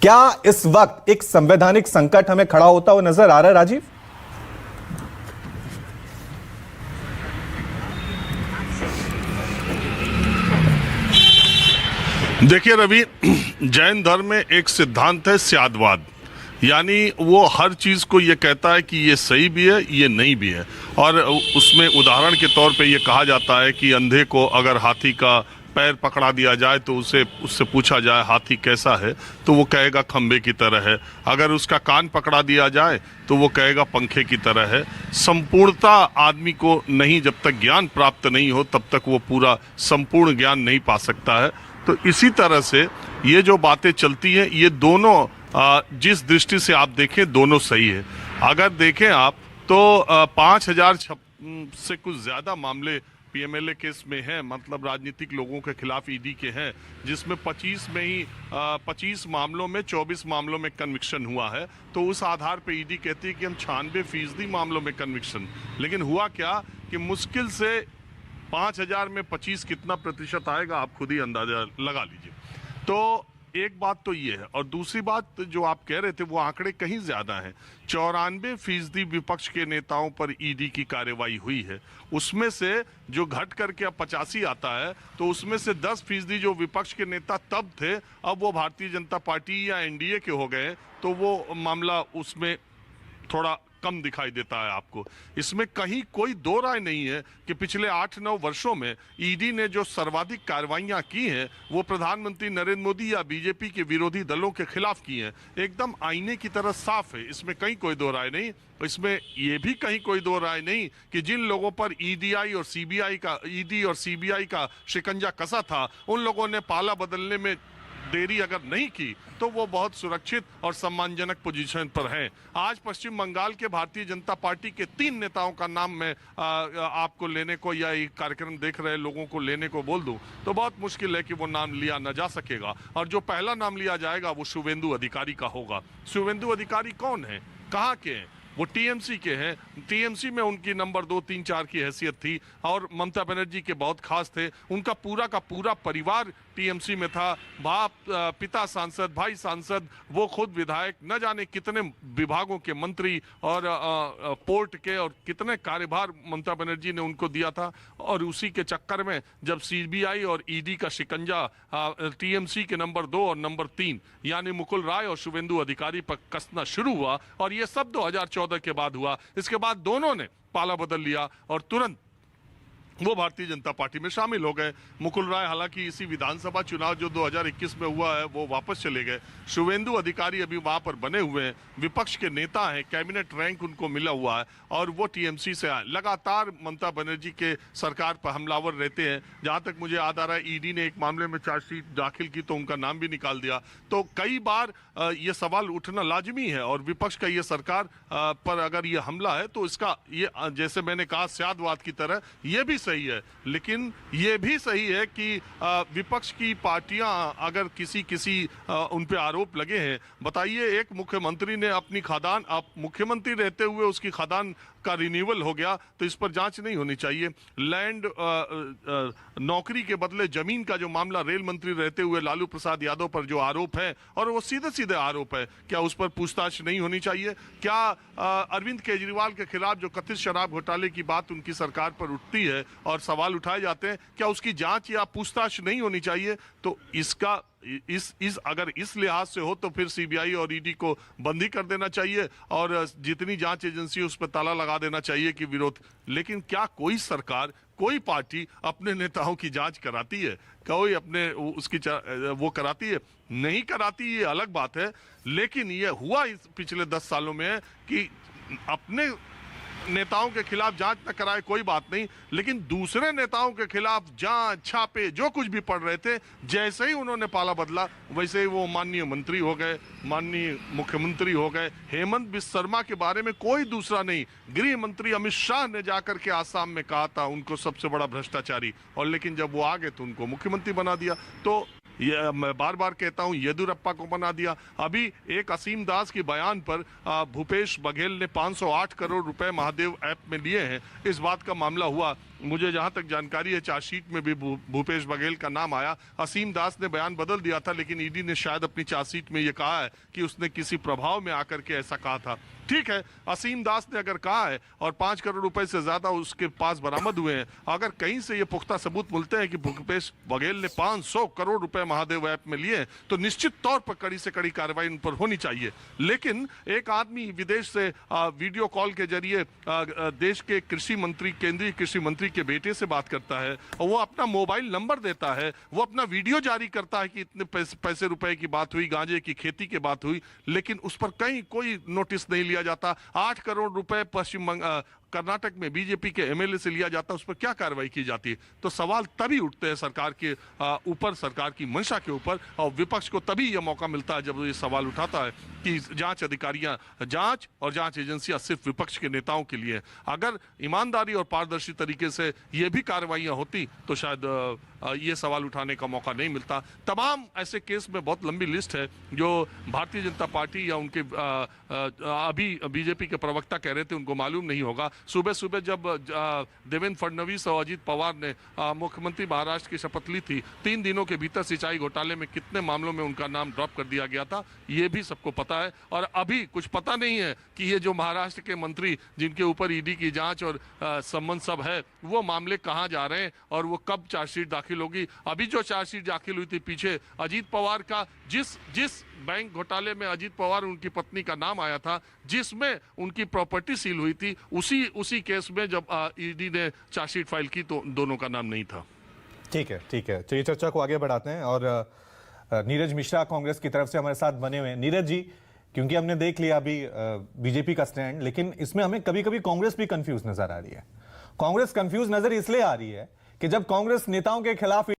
क्या इस वक्त एक संवैधानिक संकट हमें खड़ा होता हुआ नजर आ रहा है, राजीव? देखिए रवि, जैन धर्म में एक सिद्धांत है स्यादवाद। यानी वो हर चीज को ये कहता है कि ये सही भी है, ये नहीं भी है। और उसमें उदाहरण के तौर पे ये कहा जाता है कि अंधे को अगर हाथी का पैर पकड़ा दिया जाए तो उससे पूछा जाए हाथी कैसा है, तो वो कहेगा खंबे की तरह है। अगर उसका कान पकड़ा दिया जाए तो वो कहेगा पंखे की तरह है। संपूर्णता आदमी को नहीं, जब तक ज्ञान प्राप्त नहीं हो तब तक वो पूरा संपूर्ण ज्ञान नहीं पा सकता है। तो इसी तरह से ये जो बातें चलती हैं, ये दोनों जिस दृष्टि से आप देखें दोनों सही है। अगर देखें आप तो 5,000 से कुछ ज्यादा मामले पीएमएलए केस में हैं, मतलब राजनीतिक लोगों के खिलाफ ईडी के हैं, जिसमें 25 मामलों में 24 मामलों में कन्विक्शन हुआ है। तो उस आधार पे ईडी कहती है कि हम 96% मामलों में कन्विक्शन। लेकिन हुआ क्या कि मुश्किल से 5,000 में 25 कितना प्रतिशत आएगा, आप खुद ही अंदाजा लगा लीजिए। तो एक बात तो ये है, और दूसरी बात जो आप कह रहे थे वो आंकड़े कहीं ज्यादा हैं। 94% विपक्ष के नेताओं पर ईडी की कार्रवाई हुई है। उसमें से जो घट करके अब 85 आता है, तो उसमें से 10% जो विपक्ष के नेता तब थे, अब वो भारतीय जनता पार्टी या एनडीए के हो गए, तो वो मामला उसमें थोड़ा कम दिखाई देता है आपको। इसमें कहीं कोई दो राय नहीं है कि पिछले 8-9 वर्षों में ईडी ने जो सर्वाधिक कार्रवाइयां की हैं वो प्रधानमंत्री नरेंद्र मोदी या बीजेपी के विरोधी दलों के खिलाफ की हैं। एकदम आईने की तरह साफ है, इसमें कहीं कोई दो राय नहीं। इसमें ये भी कहीं कोई दो राय नहीं कि जिन लोगों पर ईडी और सीबीआई का शिकंजा कसा था, उन लोगों ने पाला बदलने में देरी अगर नहीं की तो वो बहुत सुरक्षित और सम्मानजनक पोजीशन पर हैं। आज पश्चिम बंगाल के भारतीय जनता पार्टी के 3 नेताओं का नाम मैं आपको लेने को या ये कार्यक्रम देख रहे लोगों को लेने को बोल दूं तो बहुत मुश्किल है कि वो नाम लिया न जा सकेगा। और जो पहला नाम लिया जाएगा वो शुवेंदु अधिकारी का होगा। शुवेंदु अधिकारी कौन है, कहाँ के हैं? वो टीएमसी के हैं। टीएमसी में उनकी नंबर 2, 3, 4 की हैसियत थी और ममता बनर्जी के बहुत खास थे। उनका पूरा का पूरा परिवार टीएमसी में था। बाप, पिता सांसद, भाई सांसद, वो खुद विधायक, न जाने कितने विभागों के मंत्री और पोर्ट के, और कितने कार्यभार ममता बनर्जी ने उनको दिया था। और उसी के चक्कर में जब सीबीआई और ईडी का शिकंजा टीएमसी के नंबर 2 और नंबर 3 यानी मुकुल राय और शुवेंदु अधिकारी पर कसना शुरू हुआ, और ये सब 2014 के बाद हुआ। इसके बाद दोनों ने पाला बदल लिया और तुरंत वो भारतीय जनता पार्टी में शामिल हो गए। मुकुल राय हालांकि इसी विधानसभा चुनाव जो 2021 में हुआ है वो वापस चले गए। शुवेंदु अधिकारी अभी वहां पर बने हुए हैं, विपक्ष के नेता हैं, कैबिनेट रैंक उनको मिला हुआ है और वो टीएमसी से आए। लगातार ममता बनर्जी के सरकार पर हमलावर रहते हैं। जहां तक मुझे याद आ रहा है ईडी ने एक मामले में चार्जशीट दाखिल की तो उनका नाम भी निकाल दिया। तो कई बार ये सवाल उठना लाजमी है, और विपक्ष का ये सरकार पर अगर ये हमला है तो इसका ये, जैसे मैंने कहा, स्यादवाद की तरह ये भी सही है। लेकिन ये भी सही है कि विपक्ष की पार्टियां अगर किसी उन पे आरोप लगे हैं, बताइए एक मुख्यमंत्री ने अपनी खदान, आप मुख्यमंत्री रहते हुए उसकी खदान का रिन्यूअल हो गया, तो इस पर जांच नहीं होनी चाहिए। लैंड नौकरी के बदले जमीन का जो मामला रेल मंत्री रहते हुए लालू प्रसाद यादव पर जो आरोप है, और वो सीधे सीधे आरोप है, क्या उस पर पूछताछ नहीं होनी चाहिए? क्या अरविंद केजरीवाल के खिलाफ जो कथित शराब घोटाले की बात उनकी सरकार पर उठती है और सवाल उठाए जाते हैं, क्या उसकी जांच या पूछताछ नहीं होनी चाहिए? तो इसका अगर इस लिहाज से हो तो फिर सीबीआई और ईडी को बंदी कर देना चाहिए और जितनी जांच एजेंसी उस पर ताला लगा देना चाहिए कि विरोध। लेकिन क्या कोई सरकार, कोई पार्टी अपने नेताओं की जांच कराती है? कोई अपने उसकी वो कराती है? नहीं कराती, ये अलग बात है। लेकिन ये हुआ इस पिछले 10 सालों में कि अपने नेताओं के खिलाफ जांच न कराए कोई बात नहीं, लेकिन दूसरे नेताओं के खिलाफ जांच, छापे, जो कुछ भी पड़ रहे थे, जैसे ही उन्होंने पाला बदला वैसे ही वो माननीय मंत्री हो गए, माननीय मुख्यमंत्री हो गए। हेमंत बिस्वा शर्मा के बारे में कोई दूसरा नहीं, गृह मंत्री अमित शाह ने जाकर के आसाम में कहा था उनको सबसे बड़ा भ्रष्टाचारी, और लेकिन जब वो आ गए तो उनको मुख्यमंत्री बना दिया। तो ये मैं बार बार कहता हूं, येदियुरप्पा को बना दिया। अभी एक असीम दास के बयान पर भूपेश बघेल ने 508 करोड़ रुपए महादेव ऐप में लिए हैं, इस बात का मामला हुआ। मुझे जहां तक जानकारी है चार्जशीट में भी भूपेश बघेल का नाम आया। असीम दास ने बयान बदल दिया था, लेकिन ईडी ने शायद अपनी चार्जशीट में यह कहा है कि उसने किसी प्रभाव में आकर के ऐसा कहा था। ठीक है, असीम दास ने अगर कहा है और 5 करोड़ रुपए से ज्यादा उसके पास बरामद हुए हैं, अगर कहीं से ये पुख्ता सबूत मिलते हैं कि भूपेश बघेल ने 500 करोड़ रुपए महादेव ऐप में लिए, तो निश्चित तौर पर कड़ी से कड़ी कार्रवाई उन पर होनी चाहिए। लेकिन एक आदमी विदेश से वीडियो कॉल के जरिए देश के कृषि मंत्री, केंद्रीय कृषि मंत्री के बेटे से बात करता है और वो अपना मोबाइल नंबर देता है, वो अपना वीडियो जारी करता है कि इतने पैसे रुपए की बात हुई, गांजे की खेती की बात हुई, लेकिन उस पर कहीं कोई नोटिस नहीं लिया जाता। 8 करोड़ रुपए कर्नाटक में बीजेपी के एमएलए से लिया जाता है, उस पर क्या कार्रवाई की जाती है? तो सवाल तभी उठते हैं सरकार के ऊपर, सरकार की मंशा के ऊपर, और विपक्ष को तभी यह मौका मिलता है जब ये सवाल उठाता है कि जांच अधिकारियां, जांच और जांच एजेंसियां सिर्फ विपक्ष के नेताओं के लिए। अगर ईमानदारी और पारदर्शी तरीके से ये भी कार्रवाइयां होती तो शायद ये सवाल उठाने का मौका नहीं मिलता। तमाम ऐसे केस में बहुत लंबी लिस्ट है जो भारतीय जनता पार्टी या उनके अभी बीजेपी के प्रवक्ता कह रहे थे, उनको मालूम नहीं होगा। सुबह सुबह जब देवेंद्र फडणवीस और अजीत पवार ने मुख्यमंत्री महाराष्ट्र की शपथ ली थी, 3 दिनों के भीतर सिंचाई घोटाले में कितने मामलों में उनका नाम ड्रॉप कर दिया गया था, ये भी सबको पता है। और अभी कुछ पता नहीं है कि ये जो महाराष्ट्र के मंत्री जिनके ऊपर ईडी की जांच और संबंध सब है, वो मामले कहाँ जा रहे हैं और वो कब चार्जशीट दाखिल होगी। अभी जो चार्जशीट दाखिल हुई थी पीछे अजीत पवार का, जिस बैंक घोटाले में अजीत पवार उनकी पत्नी का नाम आया था, जिसमें उनकी प्रॉपर्टी सील हुई थी, उसी केस में जब ईडी ने चार्जशीट फाइल की तो दोनों का नाम नहीं था। ठीक है, चलिए चर्चा को आगे बढ़ाते हैं। और नीरज मिश्रा कांग्रेस की तरफ से हमारे साथ बने हुए हैं। नीरज जी, क्योंकि हमने देख लिया अभी बीजेपी का स्टैंड, लेकिन इसमें हमें कभी कभी कांग्रेस भी कंफ्यूज नजर आ रही है। कांग्रेस कंफ्यूज नजर इसलिए आ रही है कि जब कांग्रेस नेताओं के खिलाफ